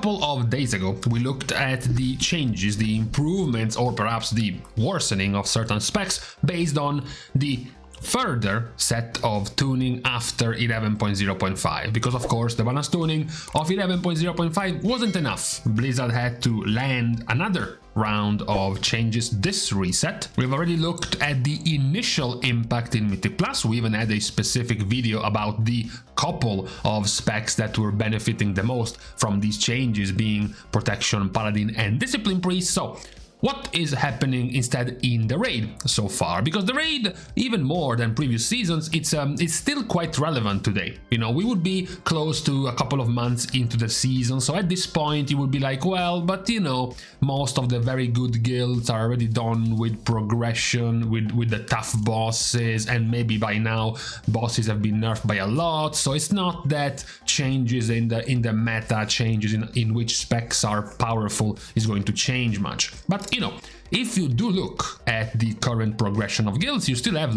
couple of days ago, we looked at the changes, the improvements, or perhaps the worsening of certain specs based on the further set of tuning after 11.0.5, because of course the balance tuning of 11.0.5 wasn't enough. Blizzard had to land another round of changes this reset. We've already looked at the initial impact in Mythic Plus. We even had a specific video about the couple of specs that were benefiting the most from these changes, being Protection, Paladin and Discipline Priest. So what is happening instead in the raid so far? Because the raid, even more than previous seasons, it's still quite relevant today. You know, we would be close to a couple of months into the season, so at this point you would be like, well, but you know, most of the very good guilds are already done with progression, with the tough bosses, and maybe by now bosses have been nerfed by a lot, so it's not that changes in the meta, changes in which specs are powerful is going to change much. But you know, if you do look at the current progression of guilds, you still have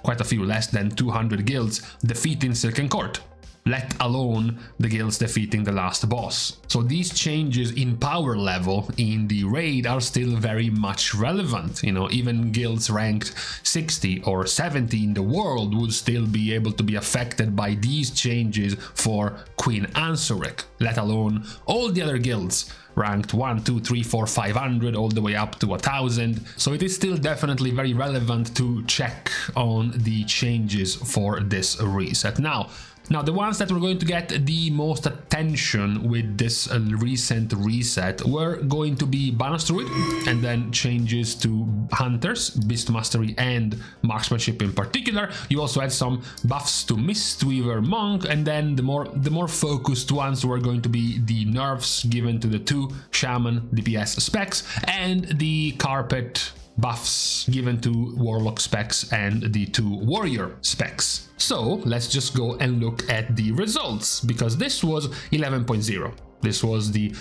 quite a few less than 200 guilds defeating Silken Court, let alone the guilds defeating the last boss. So these changes in power level in the raid are still very much relevant. You know, even guilds ranked 60 or 70 in the world would still be able to be affected by these changes for Queen Ansurek, let alone all the other guilds ranked 1, 2, 3, 4, 500 all the way up to 1000. So it is still definitely very relevant to check on the changes for this reset. Now, the ones that were going to get the most attention with this recent reset were going to be Balance Druid, and then changes to Hunters, Beast Mastery and Marksmanship in particular. You also had some buffs to Mistweaver, Monk, and then the more focused ones were going to be the nerfs given to the 2 Shaman DPS specs and the Carpet buffs given to Warlock specs and the 2 Warrior specs. So let's just go and look at the results, because this was 11.0. This was the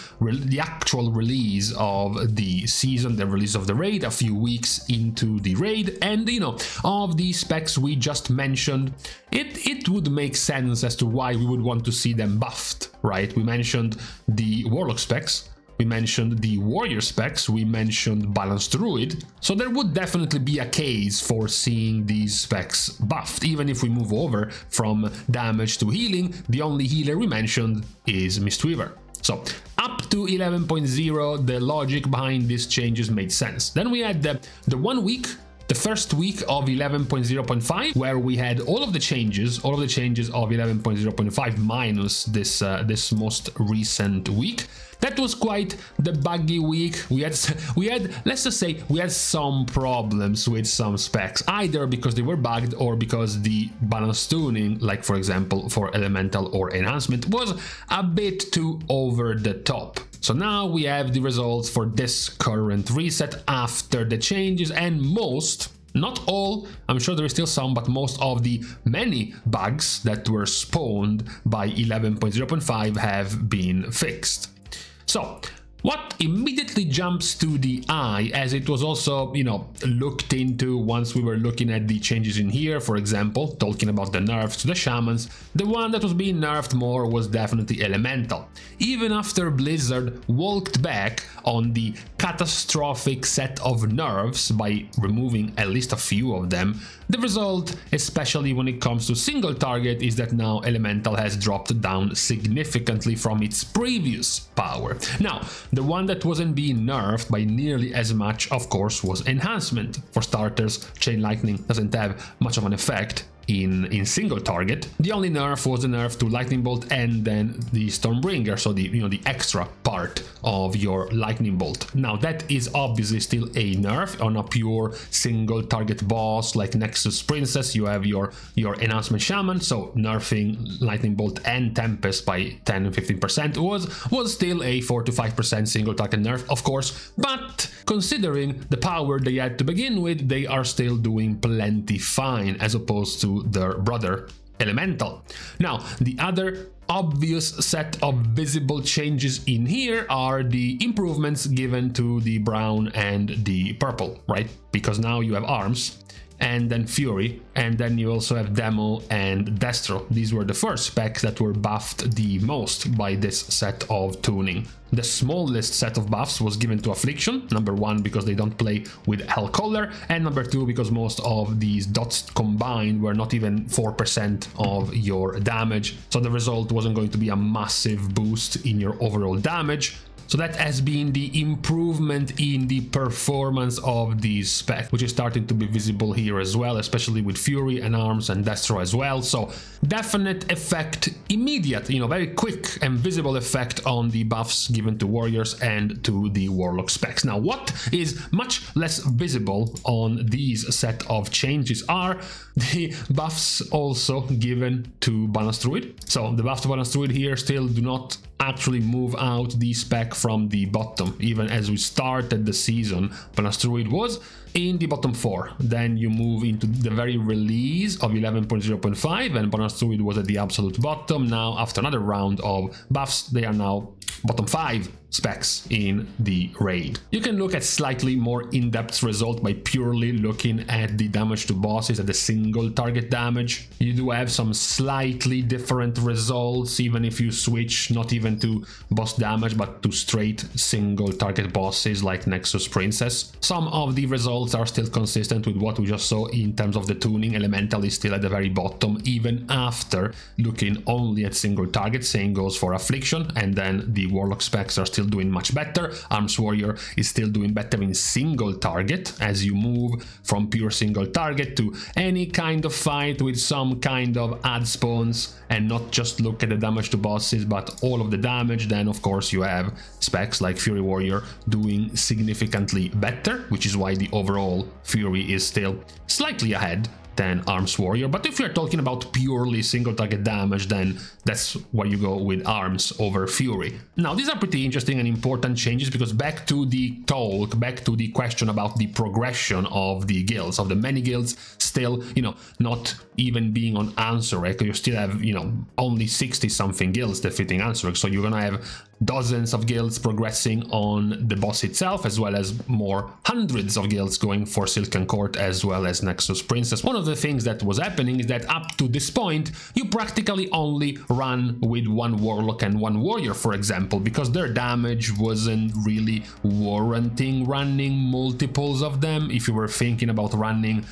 actual release of the season, the release of the raid, a few weeks into the raid, and you know, of the specs we just mentioned, it would make sense as to why we would want to see them buffed, right? We mentioned the Warlock specs, we mentioned the Warrior specs, we mentioned Balanced Druid, so there would definitely be a case for seeing these specs buffed. Even if we move over from damage to healing, the only healer we mentioned is Mistweaver. So up to 11.0, the logic behind these changes made sense. Then we had the 1 week, the first week of 11.0.5, where we had all of the changes of 11.0.5 minus this most recent week. That was quite the buggy week. We had, let's just say, we had some problems with some specs, either because they were bugged or because the balance tuning, like for example for Elemental or Enhancement, was a bit too over the top. So now we have the results for this current reset after the changes, and most, not all, I'm sure there is still some, but most of the many bugs that were spawned by 11.0.5 have been fixed. So what immediately jumps to the eye, as it was also, you know, looked into once we were looking at the changes in here, for example, talking about the nerfs to the shamans, the one that was being nerfed more was definitely Elemental. Even after Blizzard walked back on the catastrophic set of nerfs by removing at least a few of them, the result, especially when it comes to single target, is that now Elemental has dropped down significantly from its previous power. Now, the one that wasn't being nerfed by nearly as much, of course, was Enhancement. For starters, Chain Lightning doesn't have much of an effect in single target. The only nerf was the nerf to Lightning Bolt and then the Stormbringer, so the extra part of your Lightning Bolt. Now that is obviously still a nerf on a pure single target boss like Nexus Princess. You have your Enhancement Shaman, so nerfing Lightning Bolt and Tempest by 10 and 15% was still a 4 to 5% single target nerf, of course, but considering the power they had to begin with, they are still doing plenty fine as opposed to their brother Elemental. Now, the other obvious set of visible changes in here are the improvements given to the brown and the purple, right? Because now you have arms, and then Fury, and then you also have Demo and Destro. These were the first specs that were buffed the most by this set of tuning. The smallest set of buffs was given to Affliction, number 1 because they don't play with Hellcaller, and number 2 because most of these dots combined were not even 4% of your damage, so the result wasn't going to be a massive boost in your overall damage. So that has been the improvement in the performance of these specs, which is starting to be visible here as well, especially with Fury and Arms and Destro as well. So definite effect, immediate, very quick and visible effect on the buffs given to Warriors and to the Warlock specs. Now, what is much less visible on these set of changes are the buffs also given to Balance Druid. So the buffs to Balance Druid here still do not actually move out the spec from the bottom. Even as we started the season, Balance Druid was in the bottom 4. Then you move into the very release of 11.0.5 and Balance Druid was at the absolute bottom. Now, after another round of buffs, they are now bottom 5 specs in the raid. You can look at slightly more in-depth result by purely looking at the damage to bosses, at the single target damage. You do have some slightly different results, even if you switch not even to boss damage but to straight single target bosses like Nexus Princess. Some of the results are still consistent with what we just saw in terms of the tuning. Elemental is still at the very bottom even after looking only at single target. Same goes for Affliction, and then the Warlock specs are still doing much better. Arms Warrior is still doing better in single target as you move from pure single target to any kind of fight with some kind of add spawns and not just look at the damage to bosses but all of the damage. Then of course you have specs like Fury Warrior doing significantly better, which is why the overall Fury is still slightly ahead than Arms Warrior. But if you're talking about purely single target damage, then that's why you go with Arms over Fury. Now, these are pretty interesting and important changes because back to the talk, back to the question about the progression of the guilds, of the many guilds still, not even being on Ansarek. You still have, only 60 something guilds defeating Ansarek. So you're gonna have dozens of guilds progressing on the boss itself, as well as more hundreds of guilds going for Silken Court as well as Nexus Princess. One of the things that was happening is that up to this point, you practically only run with one Warlock and one Warrior, for example, because their damage wasn't really warranting running multiples of them. If you were thinking about running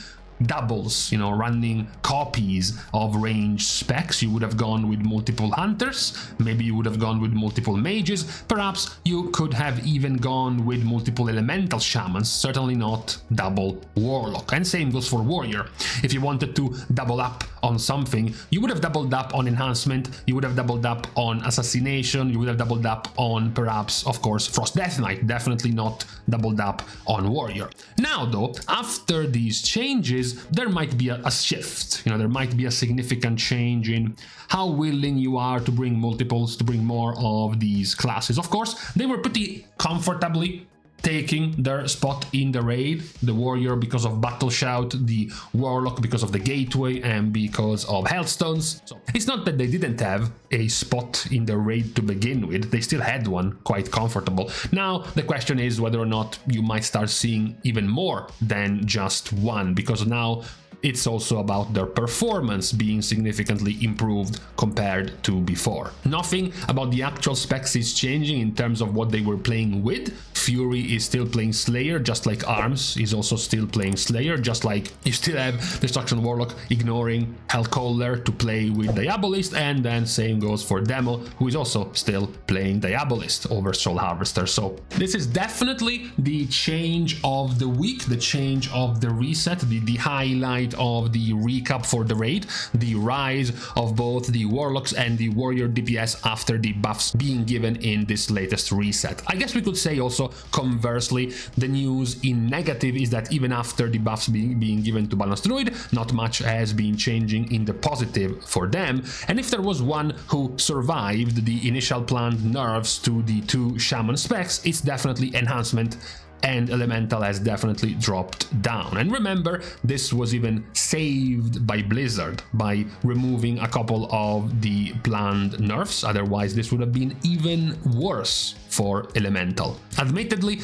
doubles, running copies of ranged specs, you would have gone with multiple hunters, maybe you would have gone with multiple mages, perhaps you could have even gone with multiple elemental shamans, certainly not double warlock. And same goes for warrior. If you wanted to double up on something, you would have doubled up on enhancement, you would have doubled up on assassination, you would have doubled up on perhaps, of course, Frost Death Knight, definitely not doubled up on warrior. Now though, after these changes, there might be a shift, there might be a significant change in how willing you are to bring multiples, to bring more of these classes. Of course, they were pretty comfortably taking their spot in the raid, the warrior because of Battle Shout, the warlock because of the gateway and because of Hellstones. So it's not that they didn't have a spot in the raid to begin with, they still had one quite comfortable. Now the question is whether or not you might start seeing even more than just one, because now it's also about their performance being significantly improved compared to before. Nothing about the actual specs is changing in terms of what they were playing with. Fury is still playing Slayer, just like Arms is also still playing Slayer, just like you still have Destruction Warlock ignoring Hellcaller to play with Diabolist, and then same goes for Demo, who is also still playing Diabolist over Soul Harvester. So this is definitely the change of the week, the change of the reset, the highlight of the recap for the raid, the rise of both the Warlocks and the Warrior DPS after the buffs being given in this latest reset. I guess we could say also conversely, the news in negative is that even after the buffs being given to Balance Druid, not much has been changing in the positive for them. And if there was one who survived the initial planned nerfs to the two Shaman specs, it's definitely enhancement and Elemental has definitely dropped down. And remember, this was even saved by Blizzard by removing a couple of the planned nerfs, otherwise this would have been even worse for Elemental. Admittedly,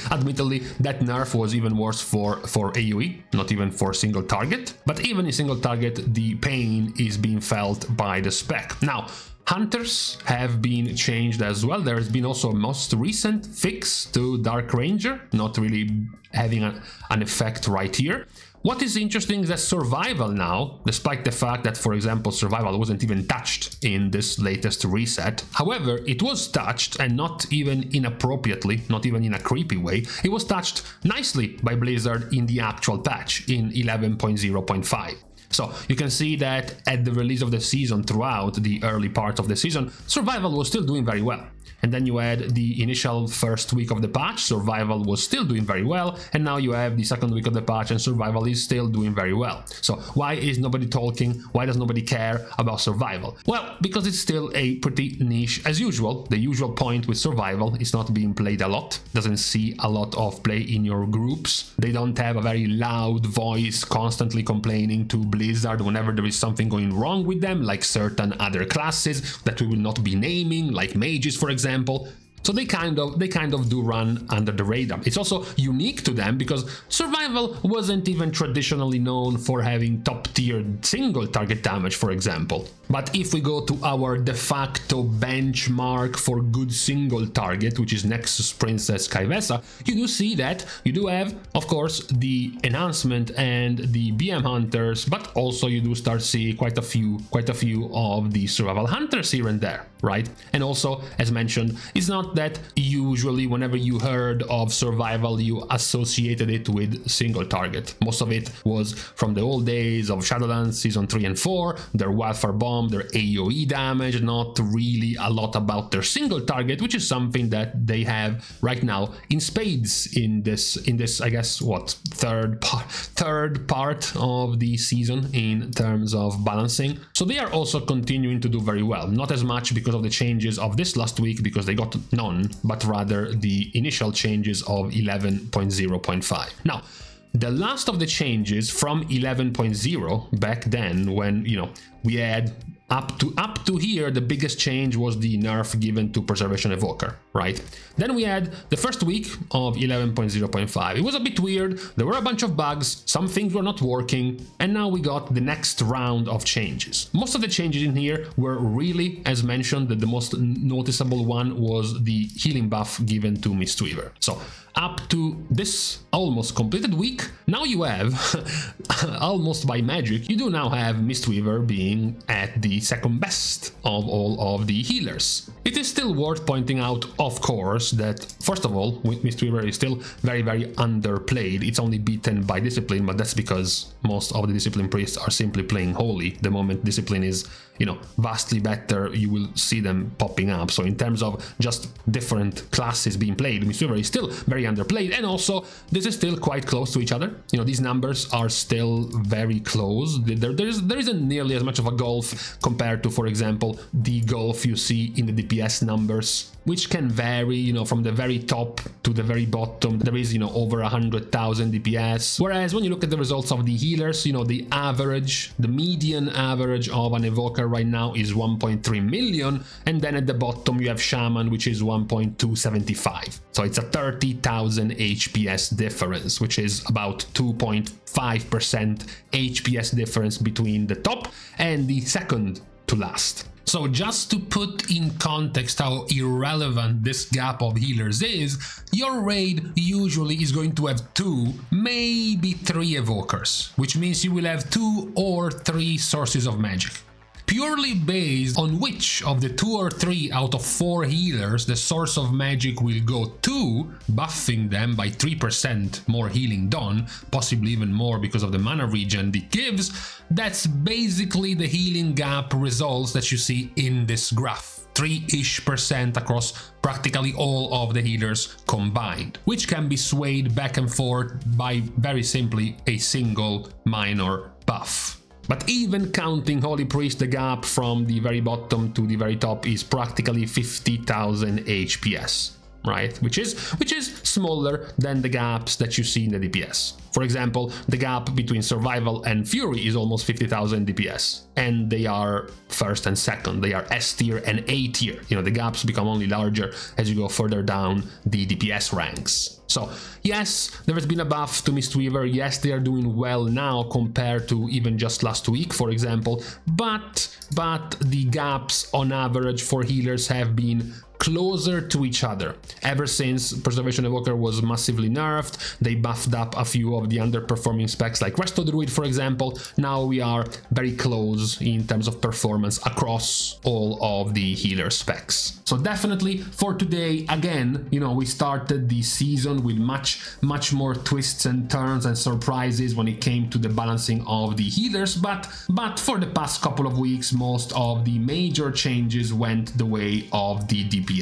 that nerf was even worse for AoE, not even for single target, but even in single target, the pain is being felt by the spec. Now, Hunters have been changed as well. There has been also a most recent fix to Dark Ranger, not really having an effect right here. What is interesting is that Survival now, despite the fact that, for example, Survival wasn't even touched in this latest reset, however, it was touched, and not even inappropriately, not even in a creepy way, it was touched nicely by Blizzard in the actual patch in 11.0.5. So you can see that at the release of the season, throughout the early part of the season, Survival was still doing very well. And then you had the initial first week of the patch, Survival was still doing very well, and now you have the second week of the patch and Survival is still doing very well. So why is nobody talking? Why does nobody care about Survival? Well, because it's still a pretty niche as usual. The usual point with Survival is not being played a lot, doesn't see a lot of play in your groups. They don't have a very loud voice constantly complaining to Blizzard whenever there is something going wrong with them, like certain other classes that we will not be naming, like mages, for example. So they kind of do run under the radar. It's also unique to them because Survival wasn't even traditionally known for having top-tier single target damage, for example. But if we go to our de facto benchmark for good single target, which is Nexus Princess Kaivesa, you do see that you do have, of course, the enhancement and the BM Hunters, but also you do start seeing quite a few of the Survival Hunters here and there, right? And also, as mentioned, it's not that usually whenever you heard of Survival you associated it with single target. Most of it was from the old days of Shadowlands Season 3 and 4, their Wildfire Bomb, their AoE damage, not really a lot about their single target, which is something that they have right now in spades in this I guess what, third part of the season in terms of balancing. So they are also continuing to do very well, not as much because of the changes of this last week, because they got none, but rather the initial changes of 11.0.5. Now, the last of the changes from 11.0 back then, when, you know, we had up to here, the biggest change was the nerf given to Preservation Evoker, right? Then we had the first week of 11.0.5. It was a bit weird, there were a bunch of bugs, some things were not working, and now we got the next round of changes. Most of the changes in here were really, as mentioned, that the most noticeable one was the healing buff given to Mistweaver. So up to this almost completed week, now you have, almost by magic, you do now have Mistweaver being at the second best of all of the healers. It is still worth pointing out, of course, that first of all, Mistweaver is still very, very underplayed. It's only beaten by Discipline, but that's because most of the Discipline priests are simply playing Holy. The moment Discipline is, you know, vastly better, you will see them popping up. So in terms of just different classes being played, Mistweaver is still very underplayed, and also this is still quite close to each other. You know, these numbers are still very close. There isn't nearly as much of a gulf compared to, for example, the gulf you see in the DPS numbers, which can vary, you know, from the very top to the very bottom. There is, you know, over 100,000 DPS. Whereas when you look at the results of the healers, you know, the median average of an Evoker right now is 1.3 million, and then at the bottom you have Shaman, which is 1.275. So it's a 30,000 HPS difference, which is about 2.5% HPS difference between the top and the second to last. So just to put in context how irrelevant this gap of healers is, your raid usually is going to have 2, maybe 3 evokers, which means you will have 2 or 3 sources of magic. Purely based on which of the 2 or 3 out of 4 healers the source of magic will go to, buffing them by 3% more healing done, possibly even more because of the mana regen it gives, that's basically the healing gap results that you see in this graph. 3-ish% across practically all of the healers combined, which can be swayed back and forth by very simply a single minor buff. But even counting Holy Priest, the gap from the very bottom to the very top is practically 50,000 HPS. right? Which is smaller than the gaps that you see in the DPS. For example, the gap between Survival and Fury is almost 50,000 DPS, and they are first and second. They are S tier and A tier. You know, the gaps become only larger as you go further down the DPS ranks. So yes, there has been a buff to Mistweaver. Yes, they are doing well now compared to even just last week, for example, but the gaps on average for healers have been closer to each other. Ever since Preservation Evoker was massively nerfed, they buffed up a few of the underperforming specs like Resto Druid, for example. Now we are very close in terms of performance across all of the healer specs. So definitely for today, again, you know, we started the season with much more twists and turns and surprises when it came to the balancing of the healers, but for the past couple of weeks, most of the major changes went the way of the DPS.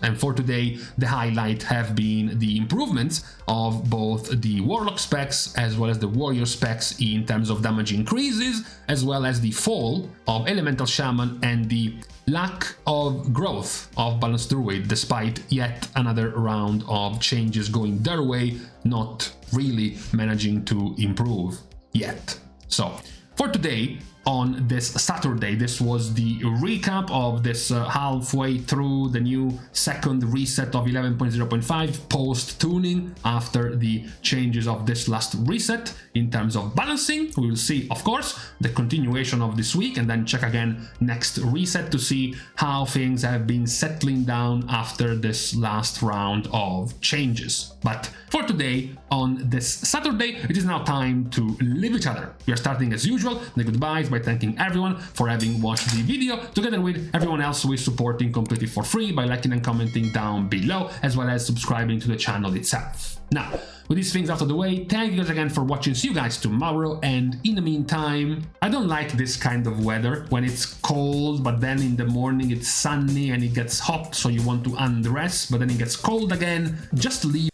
And for today, the highlight have been the improvements of both the Warlock specs as well as the Warrior specs in terms of damage increases, as well as the fall of Elemental Shaman and the lack of growth of Balanced Druid, despite yet another round of changes going their way, not really managing to improve yet. So for today, on this Saturday, this was the recap of this halfway through the new second reset of 11.0.5 post-tuning after the changes of this last reset. In terms of balancing, we will see, of course, the continuation of this week and then check again next reset to see how things have been settling down after this last round of changes. But for today, on this Saturday, it is now time to leave each other. We are starting as usual the goodbyes by thanking everyone for having watched the video, together with everyone else who is supporting completely for free by liking and commenting down below, as well as subscribing to the channel itself. Now, with these things out of the way, thank you guys again for watching. See you guys tomorrow, and in the meantime, I don't like this kind of weather when it's cold, but then in the morning it's sunny and it gets hot, so you want to undress, but then it gets cold again. Just leave.